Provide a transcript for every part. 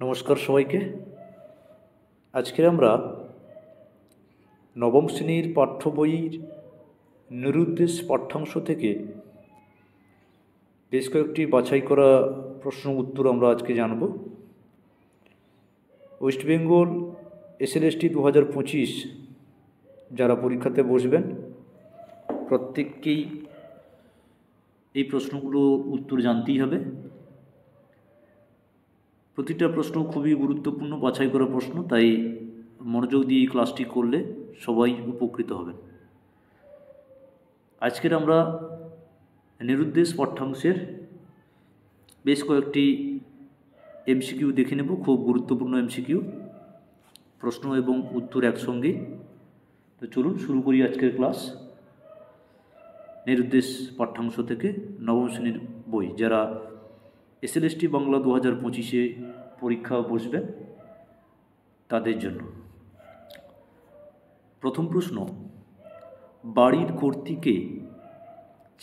নমস্কার সবাইকে। আজকে আমরা নবম শ্রেণীর পাঠ্য বইয়ের নিরুদ্দেশ পাঠ্যাংশ থেকে বেশ কয়েকটি বাছাই করা প্রশ্ন উত্তর আমরা আজকে জানব। ওয়েস্ট বেঙ্গল SLST 2025 যারা পরীক্ষাতে বসবেন প্রত্যেককেই এই প্রশ্নগুলোর উত্তর জানতেই হবে। প্রতিটা প্রশ্ন খুবই গুরুত্বপূর্ণ বাছাই করা প্রশ্ন, তাই মনোযোগ দিয়ে এই ক্লাসটি করলে সবাই উপকৃত হবেন। আজকের আমরা নিরুদ্দেশ পাঠ্যাংশের বেশ কয়েকটি MCQ দেখে নেব, খুব গুরুত্বপূর্ণ MCQ, প্রশ্ন এবং উত্তর একসঙ্গে। তো চলুন শুরু করি আজকের ক্লাস। নিরুদ্দেশ পাঠ্যাংশ থেকে নবম শ্রেণীর বই যারা SLST বাংলা 2025-এ পরীক্ষা বসবেন তাদের জন্য। প্রথম প্রশ্ন, বাড়ির কর্ত্রীকে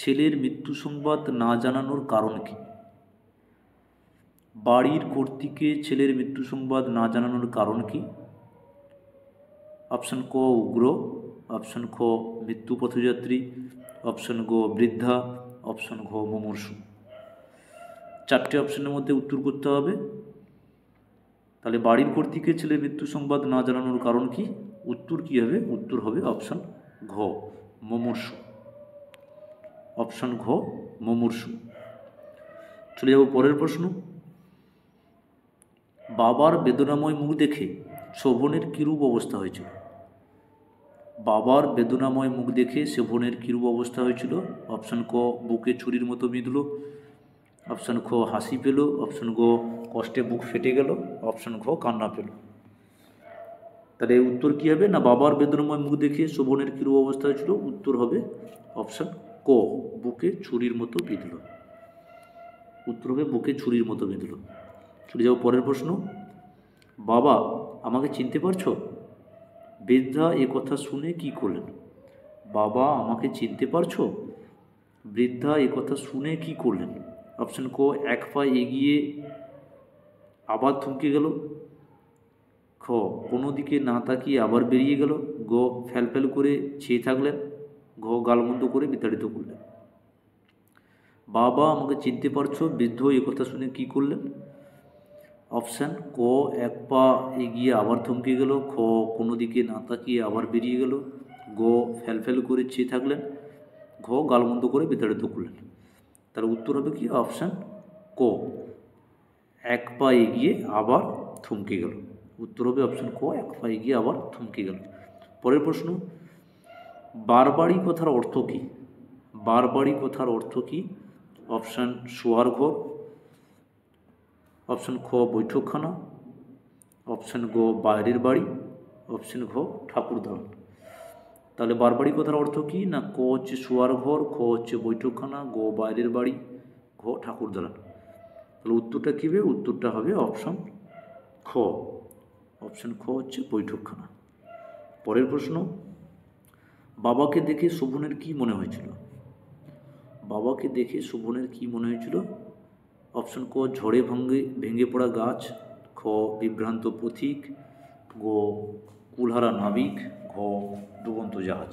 ছেলের মৃত্যু সংবাদ না জানানোর কারণ কি? বাড়ির কর্ত্রীকে ছেলের মৃত্যু সংবাদ না জানানোর কারণ কি? অপশন ক উগ্র, অপশন খ মৃত্যু পথযাত্রী, অপশন গ বৃদ্ধা, অপশন ঘ মুমূর্ষু। চারটে অপশনের মধ্যে উত্তর করতে হবে। তাহলে বাড়ির কর্ত্রীকে ছেলের মৃত্যু সংবাদ না জানানোর কারণ কি? উত্তর কী হবে? উত্তর হবে অপশন ঘ মুমূর্ষু। অপশন ঘ মুমূর্ষু। চলে যাব পরের প্রশ্ন। বাবার বেদনাময় মুখ দেখে শোভনের কিরূপ অবস্থা হয়েছিল? বাবার বেদনাময় মুখ দেখে শোভনের কিরূপ অবস্থা হয়েছিল? অপশন ক বুকে ছুরির মতো বিঁধল, অপশন খ হাসি পেল, অপশন গ কষ্টে বুক ফেটে গেল, অপশন ঘ কান্না পেল। তাহলে উত্তর কী হবে? না বাবার বেদনাময় মুখ দেখে শোভনের কিরূপ অবস্থা হয়েছিল, উত্তর হবে অপশন ক বুকে ছুরির মতো বিঁধল। উত্তর হবে বুকে ছুরির মতো বিঁধল। চলে যাও পরের প্রশ্ন। বাবা আমাকে চিনতে পারছো? বৃদ্ধা এ কথা শুনে কি করলেন? বাবা আমাকে চিনতে পারছো? বৃদ্ধা এ কথা শুনে কি করলেন? অপশন ক এক পা এগিয়ে আবার থমকে গেল, খ কোনো দিকে না তাকিয়ে আবার বেরিয়ে গেল, গ ফ্যাল করে চেয়ে থাকলেন, ঘ গালমন্দ করে বিতাড়িত করলেন। বাবা আমাকে চিনতে পারছো, বৃদ্ধ এ কথা শুনে কি করলেন? অপশান ক এক পা এগিয়ে আবার থমকে গেল, খ কোনো দিকে না তাকিয়ে আবার বেরিয়ে গেল, গ ফ্যাল করে চেয়ে থাকলেন, ঘ গালমন্দ করে বিতাড়িত করলেন। তার উত্তর হবে কি? অপশান ক এক পা এগিয়ে আবার থমকে গেল। উত্তর হবে অপশান ক এক পা এগিয়ে আবার থমকে গেল। পরের প্রশ্ন, বারবাড়ি কথার অর্থ কী? বারবাড়ি কথার অর্থ কী? অপশান শোয়ার ঘর, অপশান খ বৈঠকখানা, অপশান গ বাইরের বাড়ি, অপশান ঘ ঠাকুর দালান। তাহলে বারবাড়ি কথার অর্থ কী? না ক হচ্ছে শোয়ার ঘর, খ হচ্ছে বৈঠকখানা, গ বাইরের বাড়ি, ঘ ঠাকুর দালান। তাহলে উত্তরটা কী হবে? উত্তরটা হবে অপশান খ। অপশান খ হচ্ছে বৈঠকখানা। পরের প্রশ্ন, বাবাকে দেখে শোভনের কী মনে হয়েছিল? বাবাকে দেখে শোভনের কী মনে হয়েছিল? অপশন ক ঝড়ে ভেঙে পড়া গাছ, খ বিভ্রান্ত পথিক, গ কুলহারা নাবিক, ঘ ডুবন্ত জাহাজ।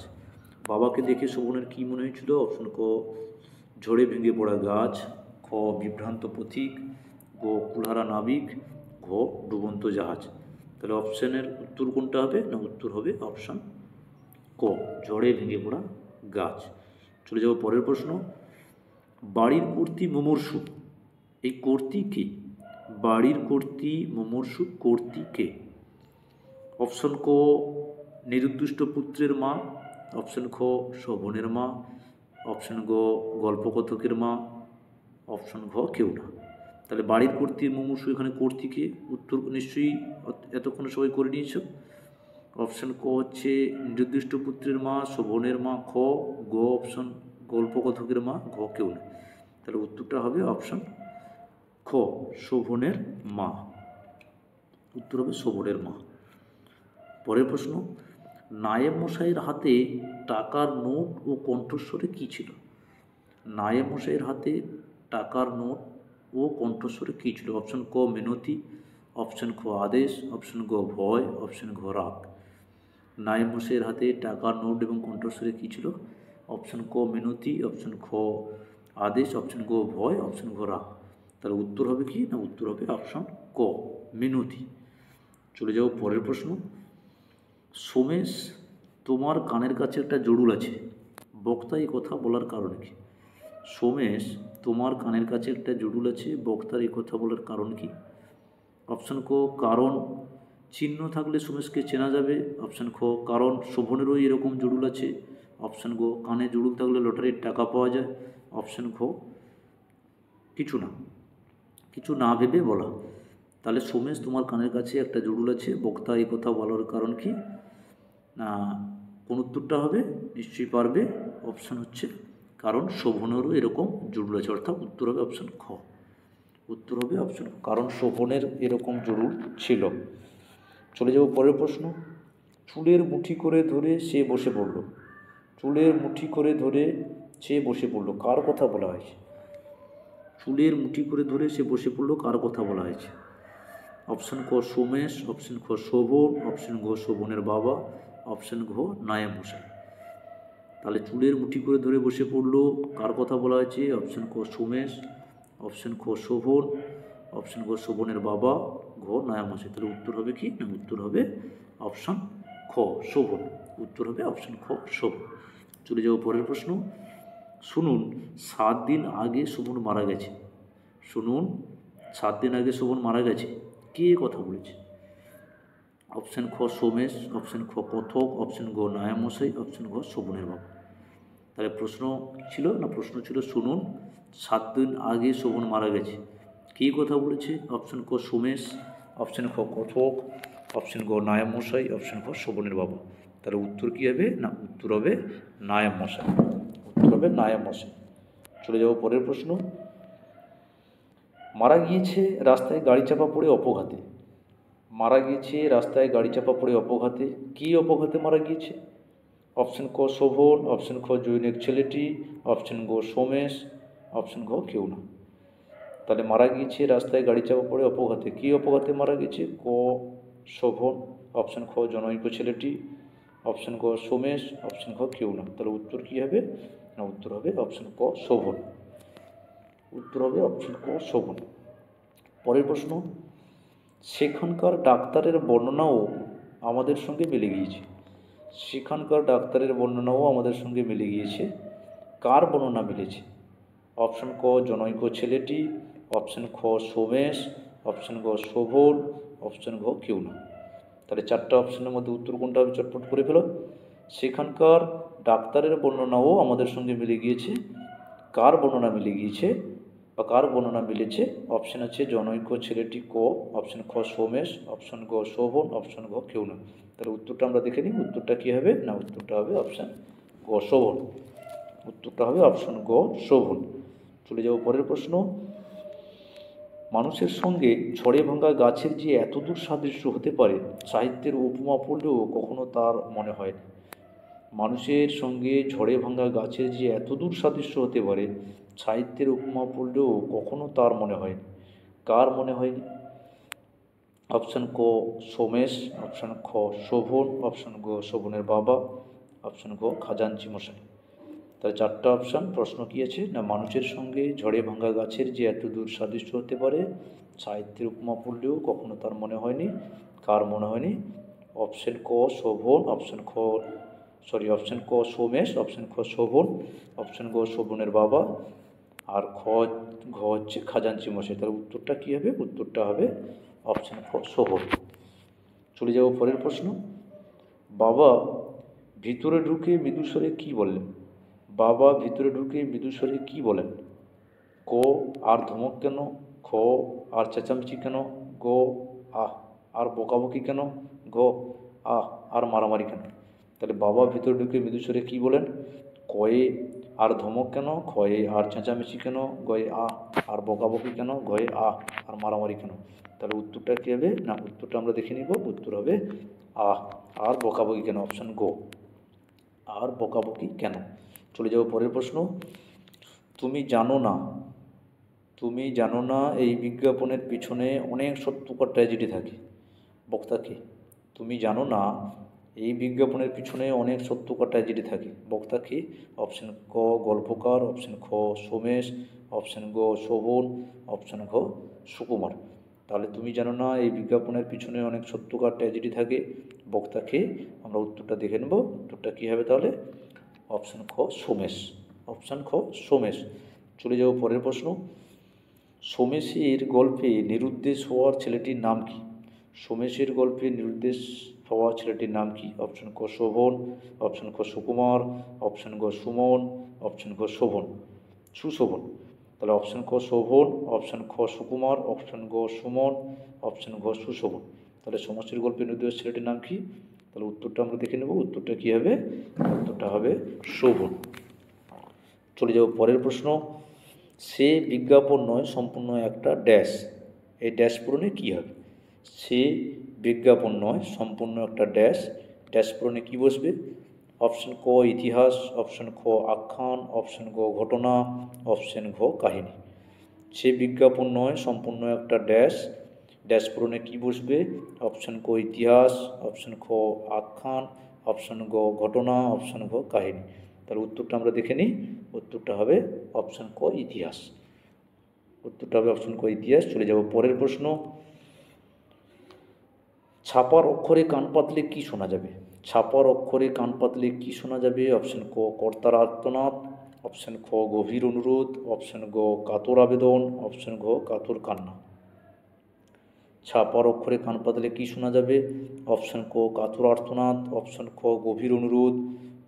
বাবাকে দেখে শোভনের কী মনে হয়েছিল? অপশন ক ঝড়ে ভেঙে পড়া গাছ, খ বিভ্রান্ত পথিক, গ কুলহারা নাবিক, ঘ ডুবন্ত জাহাজ। তাহলে অপশানের উত্তর কোনটা হবে? না উত্তর হবে অপশান ক ঝড়ে ভেঙে পড়া গাছ। চলে যাব পরের প্রশ্ন। বাড়ির কর্ত্রী মুমূর্ষু, এই কর্ত্রী কে? বাড়ির কর্ত্রী মুমূর্ষু কর্ত্রী কে? অপশন ক নিরুদ্দিষ্ট পুত্রের মা, অপশন খ শোভনের মা, অপশন গ গল্পকথকের মা, অপশন ঘ কেউ না। তাহলে বাড়ির কর্ত্রী মুমূর্ষু, এখানে কর্ত্রী কে? উত্তর নিশ্চয়ই এতক্ষণ সবাই করে নিয়েছ। অপশন ক হচ্ছে নির্দিষ্ট পুত্রের মা, শোভনের মা, খ, গ অপশন গল্পকথকের মা, ঘ কেউ না। তাহলে উত্তরটা হবে অপশন খ শোভনের মা। উত্তর হবে শোভনের মা। পরের প্রশ্ন, নায়েব মশাইয়ের হাতে টাকার নোট ও কণ্ঠস্বরে কী ছিল? নায়েব মশাইয়ের হাতে টাকার নোট ও কণ্ঠস্বরে কী ছিল? অপশন ক মিনতি, অপশন খ আদেশ, অপশন গ ভয়, অপশন ঘ রাগ। নায়েব মশাইয়ের হাতে টাকার নোট এবং কণ্ঠস্বরে কী ছিল? অপশন ক মিনতি, অপশন খ আদেশ, অপশন গ ভয়, অপশন ঘ রাগ। তাহলে উত্তর হবে কি না? উত্তর হবে অপশন ক মিনতি। চলে যাও পরের প্রশ্ন। সোমেশ, তোমার কানের কাছে একটা জরুল আছে, বক্তা এই কথা বলার কারণ কি? সোমেশ, তোমার কানের কাছে একটা জরুল আছে, বক্তার এই কথা বলার কারণ কি? অপশন ক কারণ চিহ্ন থাকলে সোমেশকে চেনা যাবে, অপশন খ কারণ শোভনেরও এরকম জরুল আছে, অপশন গ কানে জরুল থাকলে লটারির টাকা পাওয়া যায়, অপশন খ কিছু না ভেবে বলা। তাহলে সোমেশ, তোমার কানের কাছে একটা জরুল আছে, বক্তা এই কথা বলার কারণ কি? না, কোন উত্তরটা হবে? নিশ্চয়ই পারবে। অপশন হচ্ছে কারণ শোভনেরও এরকম জরুল আছে, অর্থাৎ উত্তর হবে অপশন খ। উত্তর হবে অপশন কারণ শোভনের এরকম জরুল ছিল। চলে যাব পরের প্রশ্ন। চুলের মুঠি করে ধরে সে বসে পড়ল, চুলের মুঠি করে ধরে সে বসে পড়ল, কার কথা বলা হয়েছে? চুলের মুঠি করে ধরে সে বসে পড়ল, কার কথা বলা হয়েছে? অপশন ক সোমেশ, অপশন খ শোভন, অপশন ঘ শোভনের বাবা, অপশন ঘ নায়েব মশাই। তাহলে চুলের মুঠি করে ধরে বসে পড়ল, কার কথা বলা হয়েছে? অপশন ক সোমেশ, অপশন খ শোভন, অপশন ঘ শোভনের বাবা, ঘ নায়েব মশাই। তাহলে উত্তর হবে কি না? উত্তর হবে অপশন খ শোভন। উত্তর হবে অপশন খ শোভন। চলে যাব পরের প্রশ্ন। শুনুন, 7 দিন আগে শোভন মারা গেছে। শুনুন, 7 দিন আগে শোভন মারা গেছে, কে কথা বলেছে? অপশন খ সোমেশ, অপশন খ কথক, অপশন গ নায়েব মশাই, অপশন ঘ শোভনের বাবা। তাহলে প্রশ্ন ছিল না? প্রশ্ন ছিল শুনুন, 7 দিন আগে শোভন মারা গেছে, কে কথা বলেছে? অপশন ক সোমেশ, অপশন খ কথক, অপশন গ নায়েব মশাই, অপশন ঘ শোভনের বাবা। তাহলে উত্তর কী হবে না? উত্তর হবে নায়েব মশাই। উত্তর হবে নায়েব মশাই। চলে যাব পরের প্রশ্ন। মারা গিয়েছে রাস্তায় গাড়ি চাপা পড়ে অপঘাতে, মারা গিয়েছে রাস্তায় গাড়ি চাপা পড়ে অপঘাতে, কী অপঘাতে মারা গিয়েছে? অপশন ক শোভন, অপশন খ জৈনিক ছেলেটি, অপশন গ সোমেশ, অপশন ঘ কেউ না। তাহলে মারা গিয়েছে রাস্তায় গাড়ি চাপা পড়ে অপঘাতে, কী অপঘাতে মারা গেছে? ক শোভন, অপশন খ জনৈক ছেলেটি, অপশন গ সোমেশ, অপশন ঘ কেউ না। তাহলে উত্তর কী হবে না? উত্তর হবে অপশন ক শোভন। উত্তর হবে অপশন ক শোভন। পরের প্রশ্ন। সেখানকার ডাক্তারের বর্ণনাও আমাদের সঙ্গে মিলে গিয়েছে, সেখানকার ডাক্তারের বর্ণনাও আমাদের সঙ্গে মিলে গিয়েছে, কার বর্ণনা মিলেছে? অপশন ক জনৈক ছেলেটি, অপশন খ সোমেশ, অপশন গ শোভন, অপশন ঘ কেউ না। তাহলে 4টা অপশনের মধ্যে উত্তর কোনটা হবে? চটপট করে ফেলো। সেখানকার ডাক্তারের বর্ণনাও আমাদের সঙ্গে মিলে গিয়েছে, কার বর্ণনা মিলে গিয়েছে বা কার বর্ণনা মিলেছে? অপশন আছে জনৈক ছেলেটি ক, অপশন খ সোমেশ, অপশন গ শোভন, অপশন ঘ কেউ না। তাহলে উত্তরটা আমরা দেখে নিই। উত্তরটা কী হবে না? উত্তরটা হবে অপশন গ শোভন। উত্তরটা হবে অপশন গ শোভন। চলে যাব পরের প্রশ্ন। মানুষের সঙ্গে ঝড়ে ভাঙা গাছের যে এতদূর সাদৃশ্য হতে পারে, সাহিত্যের উপমা পড়লেও কখনো তার মনে হয় না। মানুষের সঙ্গে ঝড়ে ভাঙা গাছের যে এতদূর সাদৃশ্য হতে পারে, সাহিত্যের উপমা পড়লেও কখনো তার মনে হয়নি, কার মনে হয়নি? অপশন ক সোমেশ, অপশন খ শোভন, অপশন গ শোভনের বাবা, অপশন গ খাজাঞ্চি মশাই। তাহলে 4টা অপশান। প্রশ্ন কী আছে না? মানুষের সঙ্গে ঝড়ে ভাঙা গাছের যে এতদূর সাদৃশ্য হতে পারে, সাহিত্যের উপমা পড়লেও কখনো তার মনে হয়নি, কার মনে হয়নি? অপশন ক শোভন, অপশন ক সোমেশ, অপশন খ শোভন, অপশন গ শোভনের বাবা, আর ঘ হচ্ছে খাজাঞ্চি মশাই। তাহলে উত্তরটা কী হবে? উত্তরটা হবে অপশন খ শোভন। চলে যাব পরের প্রশ্ন। বাবা ভিতরে ঢুকে মৃদুস্বরে কী বললেন? বাবা ভিতরে ঢুকে মৃদুস্বরে কী বলেন? ক আর ধমক কেন, খ আর চেঁচামেচি কেন, গ আহ আর বকাবকি কেন, ঘ আহ আর মারামারি কেন। তাহলে বাবা ভিতরে ঢুকে মৃদুস্বরে কী বলেন? কয়ে আর ধমক কেন, খয়ে আর চেঁচামেচি কেন, গয়ে আহ আর বকাবকি কেন, গয়ে আহ আর মারামারি কেন। তাহলে উত্তরটা কী হবে না? উত্তরটা আমরা দেখে নিব। উত্তর হবে আহ আর বকাবকি কেন, অপশান গো আর বকাবকি কেন। চলে যাব পরের প্রশ্ন। তুমি জানো না তুমি জানো না এই বিজ্ঞাপনের পিছনে অনেক সত্যকার ট্র্যাজেডি থাকে। বক্তা কে? তুমি জানো না এই বিজ্ঞাপনের পিছনে অনেক সত্যকার ট্র্যাজেডি থাকে। বক্তা কে? অপশন ক গল্পকার, অপশন খ সোমেশ, অপশন গ শোভন, অপশন ঘ সুকুমার। তাহলে তুমি জানো না এই বিজ্ঞাপনের পিছনে অনেক সত্যকার ট্র্যাজেডি থাকে। বক্তা কে? আমরা উত্তরটা দেখে নেব। উত্তরটা কী হবে তাহলে? অপশন খ সোমেশ। অপশন খ সোমেশ। চলে যাব পরের প্রশ্ন। সোমেশের গল্পে নিরুদ্দেশ হওয়া ছেলেটির নাম কি? সোমেশের গল্পে নিরুদ্দেশ হওয়া ছেলেটির নাম কি? অপশন ক শোভন, অপশন খ সুকুমার, অপশন গ সুমন, অপশন গ শোভন সুশোভন। তাহলে অপশন ক শোভন, অপশন খ সুকুমার, অপশন গ সুমন, অপশন ঘ সুশোভন। তাহলে সোমেশের গল্পে নিরুদ্দেশ ছেলেটির নাম কি? তাহলে উত্তরটা আমরা দেখে নেব। উত্তরটা কী হবে? উত্তরটা হবে শোভন। চলে যাব পরের প্রশ্ন। সে বিজ্ঞাপন নয় সম্পূর্ণ একটা ড্যাশ। এই ড্যাশ পূরণে কী হবে? সে বিজ্ঞাপন নয় সম্পূর্ণ একটা ড্যাশ। ড্যাশ পূরণে কী বসবে? অপশন ক ইতিহাস, অপশন খ আখ্যান, অপশন গ ঘটনা, অপশন ঘ কাহিনী। সে বিজ্ঞাপন নয় সম্পূর্ণ একটা ড্যাশ। ড্যাশ পূরণে কী বসবে? অপশন ক ইতিহাস, অপশন খ আখ্যান, অপশন গ ঘটনা, অপশন ঘ কাহিনী। তাহলে উত্তরটা আমরা দেখে নিই। উত্তরটা হবে অপশন ক ইতিহাস। উত্তরটা হবে অপশন ক ইতিহাস। চলে যাব পরের প্রশ্ন। ছাপার অক্ষরে কান পাতলে কী শোনা যাবে? ছাপার অক্ষরে কান পাতলে কী শোনা যাবে? অপশন ক কর্তার আর্তনাদ, অপশন খ গভীর অনুরোধ, অপশন গ কাতর আবেদন, অপশন ঘ কাতর কান্না। ছাপার অক্ষরে কান পাতলে কী শোনা যাবে? অপশন ক কাতর আর্তনাদ, অপশন খ গভীর অনুরোধ,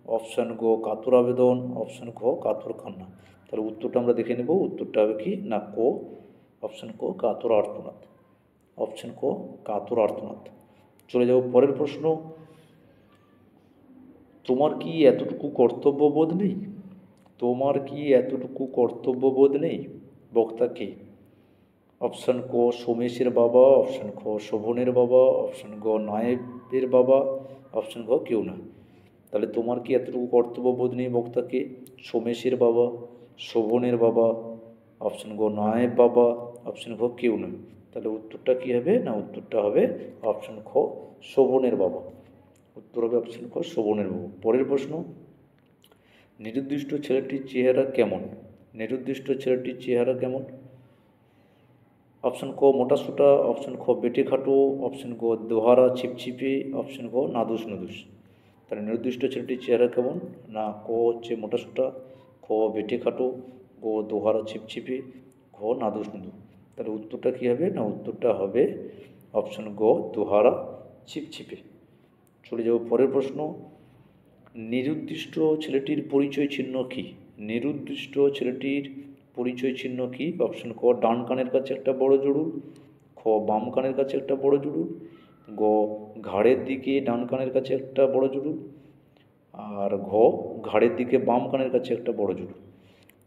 অপশন গ কাতর আবেদন, অপশন খ কাতর কান্না। তাহলে উত্তরটা আমরা দেখে নেব। উত্তরটা হবে কি না ক অপশন ক কাতর আর্তনাদ। অপশন ক কাতর আর্তনাদ। চলে যাব পরের প্রশ্ন। তোমার কি এতটুকু কর্তব্যবোধ নেই? তোমার কি এতটুকু কর্তব্যবোধ নেই? বক্তা কে? অপশন ক সোমেশের বাবা, অপশন খ শোভনের বাবা, অপশন গ নায়েবের বাবা, অপশন ঘ কেউ না। তাহলে তোমার কি এতটুকু কর্তব্যবোধ নেই? বক্তা কে? সোমেশের বাবা, শোভনের বাবা, অপশন গ নায়েব বাবা, অপশন ঘ কেউ না। তাহলে উত্তরটা কী হবে না উত্তরটা হবে অপশন খ শোভনের বাবা। উত্তর হবে অপশন খ শোভনের বাবা। পরের প্রশ্ন। নিরুদ্দিষ্ট ছেলেটির চেহারা কেমন? নিরুদ্দিষ্ট ছেলেটির চেহারা কেমন? অপশন ক মোটাসোটা, অপশন খ বেটে খাটো, অপশন গ দোহারা ছিপছিপে, অপশন গ নাদুস নুদুস। তাহলে নির্দিষ্ট ছেলেটির চেহারা কেমন? না ক হচ্ছে মোটাসোটা, খ বেটে খাটো, গ দোহারা ছিপছিপে, ঘ নাদুস নুদু। তাহলে উত্তরটা কী হবে না উত্তরটা হবে অপশন গ দোহারা ছিপছিপে। চলে যাব পরের প্রশ্ন। নিরুদ্দিষ্ট ছেলেটির পরিচয় চিহ্ন কী? নিরুদ্দিষ্ট ছেলেটির পরিচয় চিহ্ন কী? অপশন ক ডান কানের কাছে একটা বড় জুড়ুল, খ বাম কানের কাছে একটা বড় জুড়ুল, গ ঘাড়ের দিকে ডান কানের কাছে একটা বড় জুড়ুল, আর ঘ ঘাড়ের দিকে বাম কানের কাছে একটা বড় জুড়ুল।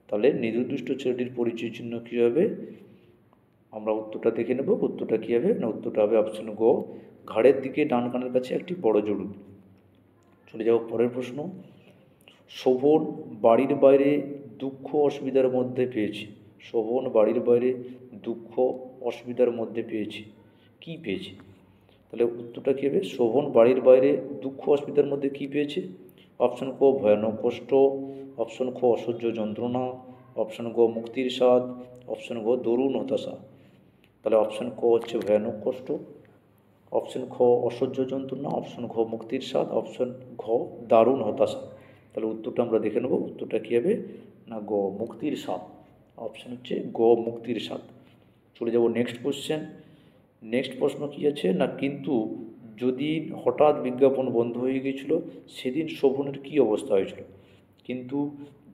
তাহলে নিরুদ্দিষ্ট ছেলেটির পরিচয় চিহ্ন কী হবে? আমরা উত্তরটা দেখে নেব। উত্তরটা কী হবে না উত্তরটা হবে অপশন গ ঘাড়ের দিকে ডান কানের কাছে একটি বড় জুড়ুল। চলে যাব পরের প্রশ্ন। শোভন বাড়ির বাইরে দুঃখ অসুবিধার মধ্যে পেয়েছে। শোভন বাড়ির বাইরে দুঃখ অসুবিধার মধ্যে পেয়েছে। কি পেয়েছে? তাহলে উত্তরটা কী হবে? শোভন বাড়ির বাইরে দুঃখ অসুবিধার মধ্যে কী পেয়েছে? অপশন ক ভয়ানক কষ্ট, অপশন খ অসহ্য যন্ত্রণা, অপশন গ মুক্তির স্বাদ, অপশন ঘ দরুণ হতাশা। তাহলে অপশন ক হচ্ছে ভয়ানক কষ্ট, অপশন খ অসহ্য যন্ত্রণা, অপশন ঘ মুক্তির স্বাদ, অপশন ঘ দারুণ হতাশা। তাহলে উত্তরটা আমরা দেখে নেব। উত্তরটা কী হবে না গ মুক্তির স্বাদ। অপশন হচ্ছে গ মুক্তির স্বাদ। চলে যাব নেক্সট কোশ্চেন। নেক্সট প্রশ্ন কী আছে না কিন্তু যেদিন হঠাৎ বিজ্ঞাপন বন্ধ হয়ে গিয়েছিল সেদিন শোভনের কী অবস্থা হয়েছিল? কিন্তু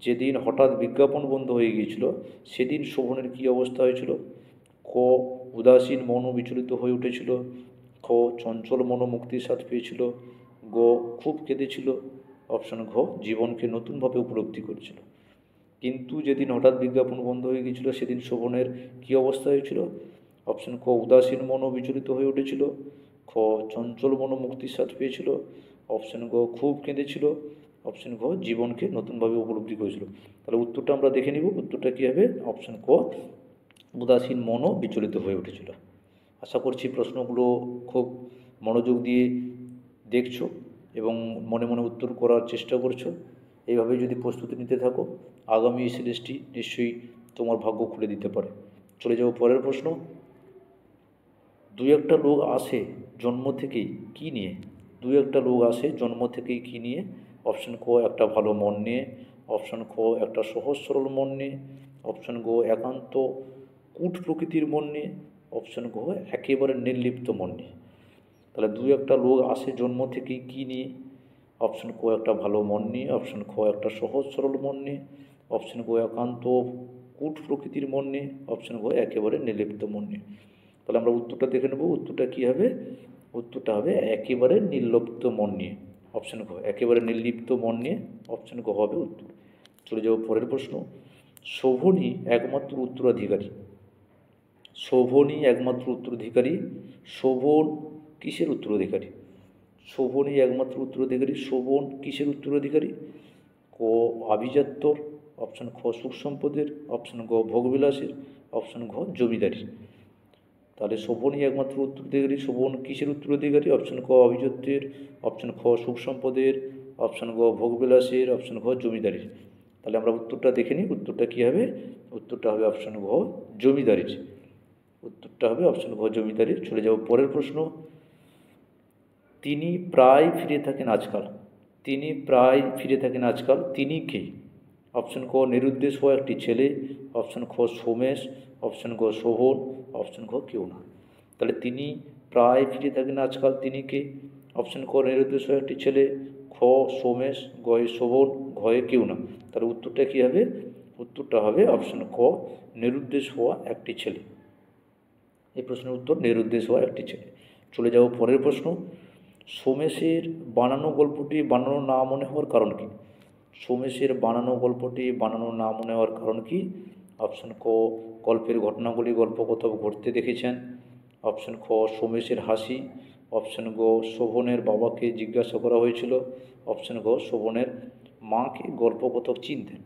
যেদিন হঠাৎ বিজ্ঞাপন বন্ধ হয়ে গিয়েছিল সেদিন শোভনের কী অবস্থা হয়েছিল? ক উদাসীন মন বিচলিত হয়ে উঠেছিল, খ চঞ্চল মন মুক্তির স্বাদ পেয়েছিল, গ খুব কেঁদেছিল, অপশন ঘ জীবনকে নতুনভাবে উপলব্ধি করেছিল। কিন্তু যেদিন হঠাৎ বিজ্ঞাপন বন্ধ হয়ে গিয়েছিল সেদিন শোভনের কী অবস্থা হয়েছিল? অপশন ক উদাসীন মন বিচলিত হয়ে উঠেছিল, খ চঞ্চল মন মুক্তির স্বাদ পেয়েছিল, অপশন গ খুব কেঁদেছিল, অপশন ঘ জীবনকে নতুনভাবে উপলব্ধি করেছিল। তাহলে উত্তরটা আমরা দেখে নিব। উত্তরটা কী হবে? অপশন ক উদাসীন মনও বিচলিত হয়ে উঠেছিল। আশা করছি প্রশ্নগুলো খুব মনোযোগ দিয়ে দেখছো এবং মনে মনে উত্তর করার চেষ্টা করছো। এইভাবে যদি প্রস্তুতি নিতে থাকো, আগামী সিরিজটি নিশ্চয়ই তোমার ভাগ্য খুলে দিতে পারে। চলে যাবো পরের প্রশ্ন। দুই একটা লোক আসে জন্ম থেকেই কী নিয়ে? দুই একটা লোক আসে জন্ম থেকেই কী নিয়ে? অপশন ক একটা ভালো মন নিয়ে, অপশন খ একটা সহজ সরল মন নিয়ে, অপশন গ একান্ত কূট প্রকৃতির মন নিয়ে, অপশন গ একেবারে নির্লিপ্ত মন নিয়ে। তাহলে দুই একটা লোক আসে জন্ম থেকেই কী নিয়ে? অপশন ক একটা ভালো মন নিয়ে, অপশন খ একটা সহজ সরল মন নিয়ে, অপশন গ একান্ত কূট প্রকৃতির মন নিয়ে, অপশন গ একেবারে নির্লিপ্ত মন নিয়ে। তাহলে আমরা উত্তরটা দেখে নেব। উত্তরটা কী হবে? উত্তরটা হবে একেবারে নির্লিপ্ত মন নিয়ে। অপশন গ একেবারে নির্লিপ্ত মন নিয়ে, অপশন গ হবে উত্তর। চলে যাব পরের প্রশ্ন। শোভনই একমাত্র উত্তরাধিকারী। শোভনই একমাত্র উত্তরাধিকারী। শোভন কিসের উত্তরাধিকারী? শোভনই একমাত্র উত্তরাধিকারী। শোভন কিসের উত্তরাধিকারী? ক আভিজাত্যর, অপশন খ সুখ সম্পদের, অপশন গ ভোগবিলাসের, অপশন ঘ জমিদারির। তাহলে শোভনই একমাত্র উত্তরাধিকারী। শোভন কিসের উত্তরাধিকারী? অপশন ক অভিজাত্যের, অপশন খ সুখ সম্পদের, অপশন গ ভোগবিলাসের, অপশন ঘ জমিদারির। তাহলে আমরা উত্তরটা দেখে নিই। উত্তরটা কী হবে? উত্তরটা হবে অপশন ঘ জমিদারির। উত্তরটা হবে অপশন ঘ জমিদারির। চলে যাব পরের প্রশ্ন। তিনি প্রায় ফিরে থাকেন আজকাল। তিনি প্রায় ফিরে থাকেন আজকাল, তিনি কে? অপশন ক নিরুদ্দেশ হওয়া একটি ছেলে, অপশন খ সোমেশ, অপশন গ শোভন, অপশন ঘ কেউ না। তাহলে তিনি প্রায় ফিরে থাকেন আজকাল, তিনি কে? অপশন ক নিরুদ্দেশ হওয়া একটি ছেলে, খ সোমেশ, গয়ে শোভন, ঘয়ে কেউ না। তাহলে উত্তরটা কী হবে? উত্তরটা হবে অপশন ক নিরুদ্দেশ হওয়া একটি ছেলে। এই প্রশ্নের উত্তর নিরুদ্দেশ হওয়া একটি ছেলে। চলে যাব পরের প্রশ্ন। সোমেশের বানানো গল্পটি বানানো না মনে হওয়ার কারণ কী? সোমেশের বানানো গল্পটি বানানো না মনে হওয়ার কারণ কী? অপশন ক গল্পের ঘটনাগুলি গল্প কোথাও ঘটতে দেখেছেন, অপশন খ সোমেশের হাসি, অপশন গ শোভনের বাবাকে জিজ্ঞাসা করা হয়েছিল, অপশন গ শোভনের মাকে গল্প কোথাও চিনতেন।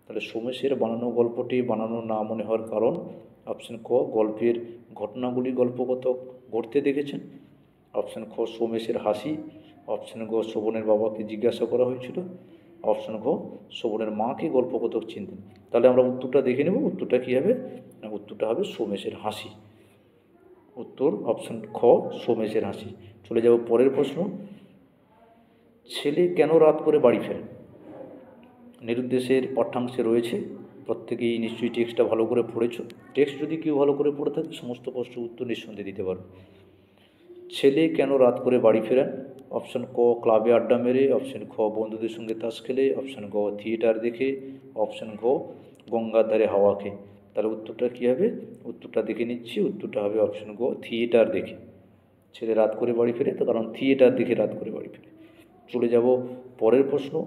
তাহলে সোমেশের বানানো গল্পটি বানানো না মনে হওয়ার কারণ অপশন ক গল্পের ঘটনাগুলি গল্প কোথাও ঘটতে দেখেছেন, অপশন খ সোমেশের হাসি, অপশন গ শোভনের বাবাকে জিজ্ঞাসা করা হয়েছিল, অপশন ঘ শোভনের মাকে গল্প কোথাও চিনতেন। তাহলে আমরা উত্তরটা দেখে নেব। উত্তরটা কী হবে? উত্তরটা হবে সোমেশের হাসি। উত্তর অপশন খ সোমেশের হাসি। চলে যাব পরের প্রশ্ন। ছেলে কেন রাত করে বাড়ি ফেরে? নিরুদ্দেশের পাঠ্যাংশে রয়েছে, প্রত্যেকেই নিশ্চয়ই টেক্সটটা ভালো করে পড়েছো। টেক্সট যদি কেউ ভালো করে পড়ে থাকে সমস্ত প্রশ্নের উত্তর নিঃসন্দেহে দিতে পারবে। ছেলে কেন রাত করে বাড়ি ফেরেন? অপশন ক ক্লাবে আড্ডা মেরে, অপশন খ বন্ধুদের সঙ্গে তাস খেলে, অপশন গ থিয়েটার দেখে, অপশন ঘ গঙ্গার ধারে হাওয়া খেয়ে। তাহলে উত্তরটা কী হবে? উত্তরটা দেখে নিচ্ছি। উত্তরটা হবে অপশন গ থিয়েটার দেখে। ছেলে রাত করে বাড়ি ফেরে তো কারণ থিয়েটার দেখে রাত করে বাড়ি ফেরে। চলে যাব পরের প্রশ্ন।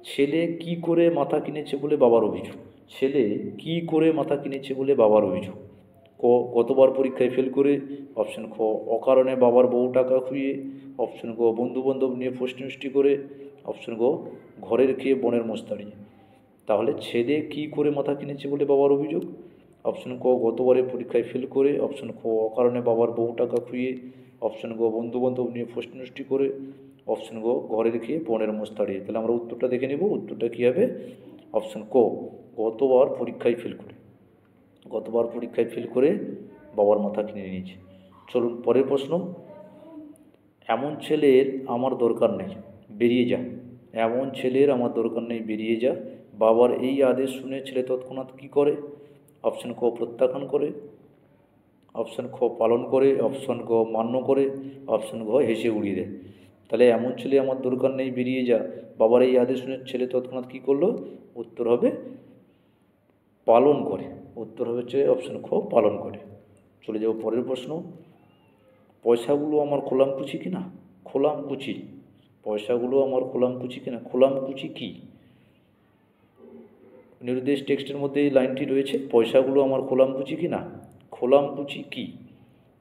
ছেলে কি করে মাথা কিনেছে বলে বাবার অভিযোগ? ছেলে কি করে মাথা কিনেছে বলে বাবার অভিযোগ? ক কতবার পরীক্ষায় ফেল করে, অপশন খ অকারণে বাবার বউ টাকা খুইয়ে, অপশন গ বন্ধুবান্ধব নিয়ে ফষ্টি করে, অপশন গ ঘরের খেয়ে বনের মোষ তাড়িয়ে। তাহলে ছেলে কি করে মাথা কিনেছে বলে বাবার অভিযোগ? অপশন ক গতবারে পরীক্ষায় ফেল করে, অপশন খ অকারণে বাবার বউ টাকা খুইয়ে, অপশন গ বন্ধুবান্ধব নিয়ে ফষ্টি করে, অপশন গ ঘরের খেয়ে বনের মোষ তাড়িয়ে। তাহলে আমরা উত্তরটা দেখে নেব। উত্তরটা কী হবে? অপশন ক গতবার পরীক্ষায় ফেল করে। গতবার পরীক্ষায় ফেল করে বাবার মাথা কিনে নিয়েছে। চলুন পরের প্রশ্ন। এমন ছেলের আমার দরকার নেই, বেরিয়ে যা। এমন ছেলের আমার দরকার নেই, বেরিয়ে যা। বাবার এই আদেশ শুনে ছেলে তৎক্ষণাৎ কী করে? অপশন ক প্রত্যাখ্যান করে, অপশন খ পালন করে, অপশন গ মান্য করে, অপশন ঘ হেসে উড়িয়ে দেয়। তাহলে এমন ছেলে আমার দরকার নেই, বেরিয়ে যা, বাবার এই আদেশ শুনে ছেলে তৎক্ষণাৎ কী করলো? উত্তর হবে পালন করে। উত্তর হচ্ছে অপশন খ পালন করে। চলে যাব পরের প্রশ্ন। পয়সাগুলো আমার খোলামকুচি কিনা? খোলামকুচি, পয়সাগুলো আমার খোলামকুচি কিনা। খোলামকুচি কী? নির্দেশ টেক্সটের মধ্যে এই লাইনটি রয়েছে, পয়সাগুলো আমার খোলামকুচি কিনা। খোলামকুচি কী?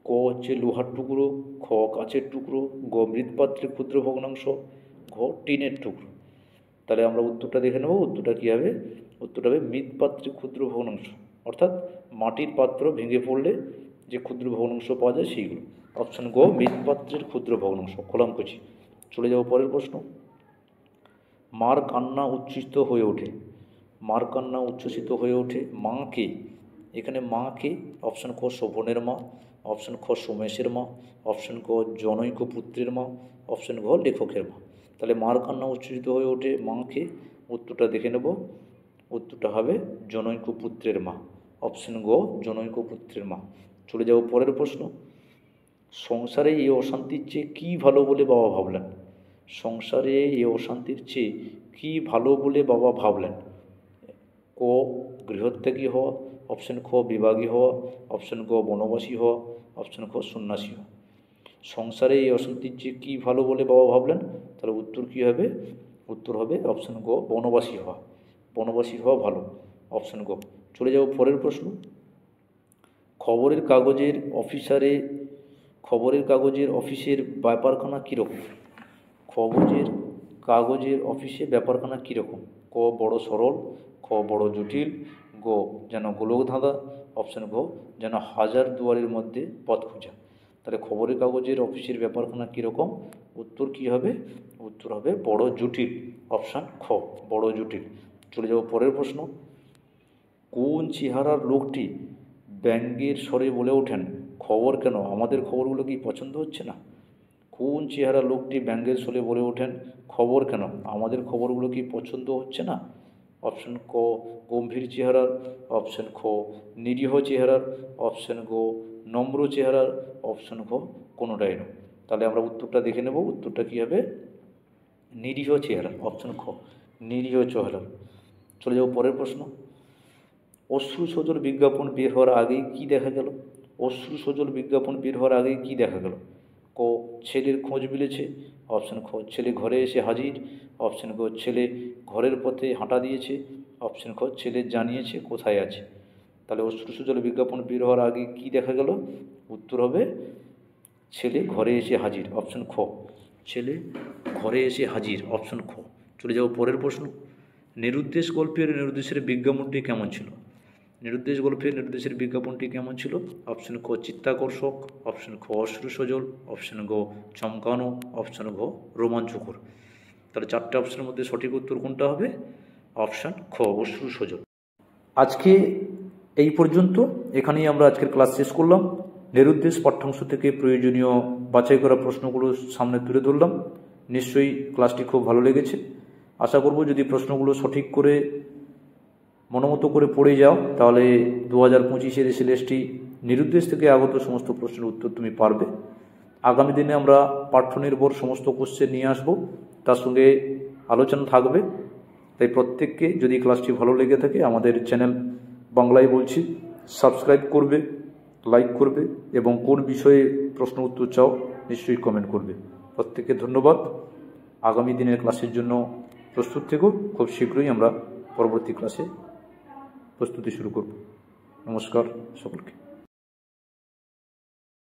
ক হচ্ছে লোহার টুকরো, খ কাচের টুকরো, গ মৃৎপাত্রের ক্ষুদ্র ভগ্নাংশ, ঘ টিনের টুকরো। তাহলে আমরা উত্তরটা দেখে নেব। উত্তরটা কী হবে? উত্তরটা হবে মৃৎপাত্রের ক্ষুদ্র ভগ্নাংশ। অর্থাৎ মাটির পাত্র ভেঙে পড়লে যে ক্ষুদ্র ভগ্নাংশ পাওয়া যায় সেইগুলো। অপশন গ মৃৎপাত্রের ক্ষুদ্র ভগ্নাংশ। খোলামকুচি। চলে যাব পরের প্রশ্ন। মার কান্না উচ্ছ্বসিত হয়ে ওঠে। মার কান্না উচ্ছ্বসিত হয়ে ওঠে। মা কে? এখানে মা কে? অপশন ক শোভনের মা, অপশন খ সোমেশের মা, অপশন ক জনৈক পুত্রের মা, অপশন ঘ লেখকের মা। তাহলে মার কান্না উচ্ছ্বসিত হয়ে ওঠে মা কে? উত্তরটা দেখে নেব। উত্তরটা হবে জনৈক পুত্রের মা। অপশন গ জনৈক পুত্রের মা। চলে যাব পরের প্রশ্ন। সংসারে এই অশান্তির চেয়ে কী ভালো বলে বাবা ভাবলেন? সংসারে এই অশান্তির চেয়ে কী ভালো বলে বাবা ভাবলেন? ক গৃহত্যাগী হওয়া, অপশন খ বিভাগী হওয়া, অপশন গ বনবাসী হওয়া, অপশন খ সন্ন্যাসী হওয়া। সংসারে এই অশান্তির চেয়ে কী ভালো বলে বাবা ভাবলেন? তাহলে উত্তর কী হবে? উত্তর হবে অপশন গ বনবাসী হওয়া। বনবাসী হওয়া ভালো। অপশন গ। চলে যাব পরের প্রশ্ন। খবরের কাগজের অফিসের ব্যাপারখানা কীরকম? খবরের কাগজের অফিসে ব্যাপারখানা কীরকম? ক বড় সরল, খ বড় জটিল, গ যেন গোলক ধাঁধা, অপশন ঘ যেন হাজার দুয়ারের মধ্যে পথ খোঁজা। তাহলে খবরের কাগজের অফিসের ব্যাপারখানা কীরকম? উত্তর কী হবে? উত্তর হবে বড় জটিল। অপশান খ বড় জটিল। চলে যাব পরের প্রশ্ন। কোন চেহারার লোকটি ব্যঙ্গের স্বরে বলে ওঠেন, খবর কেন, আমাদের খবরগুলো কি পছন্দ হচ্ছে না? কোন চেহারার লোকটি ব্যঙ্গের স্বরে বলে ওঠেন, খবর কেন, আমাদের খবরগুলো কি পছন্দ হচ্ছে না? অপশন ক গম্ভীর চেহারার, অপশন খ নিরীহ চেহারার, অপশন গ নম্র চেহারার, অপশন খ কোনোটাই নয়। তাহলে আমরা উত্তরটা দেখে নেব। উত্তরটা কী হবে? নিরীহ চেহারা। অপশন খ নিরীহ চেহারা। চলে যাব পরের প্রশ্ন। অশ্রু সজল বিজ্ঞাপন বের হওয়ার আগেই কী দেখা গেল? অশ্রু সজল বিজ্ঞাপন বের হওয়ার আগেই কী দেখা গেল? ক ছেলের খোঁজ মিলেছে, অপশন খ ছেলে ঘরে এসে হাজির, অপশন ক ছেলে ঘরের পথে হাঁটা দিয়েছে, অপশন খ ছেলে জানিয়েছে কোথায় আছে। তাহলে অশ্রু সজল বিজ্ঞাপন বের হওয়ার আগে কী দেখা গেল? উত্তর হবে ছেলে ঘরে এসে হাজির। অপশন খ ছেলে ঘরে এসে হাজির। অপশন খ। চলে যাব পরের প্রশ্ন। নিরুদ্দেশ গল্পের নিরুদ্দেশের বিজ্ঞাপনটি কেমন ছিল? নিরুদ্দেশ গল্পের নিরুদ্দেশের বিজ্ঞাপনটি কেমন ছিল? অপশন ক চিত্তাকর্ষক, অপশন খ অশ্রু সজল, অপশন গ চমকানো, অপশন ঘ রোমাঞ্চকর। তাহলে চারটে অপশনের মধ্যে সঠিক উত্তর কোনটা হবে? অপশন খ অশ্রু সজল। আজকে এই পর্যন্ত। এখানেই আমরা আজকের ক্লাস শেষ করলাম। নিরুদ্দেশ পাঠ্যাংশ থেকে প্রয়োজনীয় বাছাই করা প্রশ্নগুলো সামনে তুলে ধরলাম। নিশ্চয়ই ক্লাসটি খুব ভালো লেগেছে। আশা করব যদি প্রশ্নগুলো সঠিক করে মনোমতো করে পড়ে যাও তাহলে 2025-এর SLST নিরুদ্দেশ থেকে আগত সমস্ত প্রশ্নের উত্তর তুমি পারবে। আগামী দিনে আমরা পাঠ্যনির্ভর সমস্ত কোশ্চেন নিয়ে আসব, তার সঙ্গে আলোচনা থাকবে। তাই প্রত্যেককে যদি ক্লাসটি ভালো লেগে থাকে আমাদের চ্যানেল বাংলায় বলছি সাবস্ক্রাইব করবে, লাইক করবে এবং কোন বিষয়ে প্রশ্ন উত্তর চাও নিশ্চয়ই কমেন্ট করবে। প্রত্যেককে ধন্যবাদ। আগামী দিনের ক্লাসের জন্য প্রস্তুত থেকো। খুব শীঘ্রই আমরা পরবর্তী ক্লাসে প্রস্তুতি শুরু করব। নমস্কার সকলকে।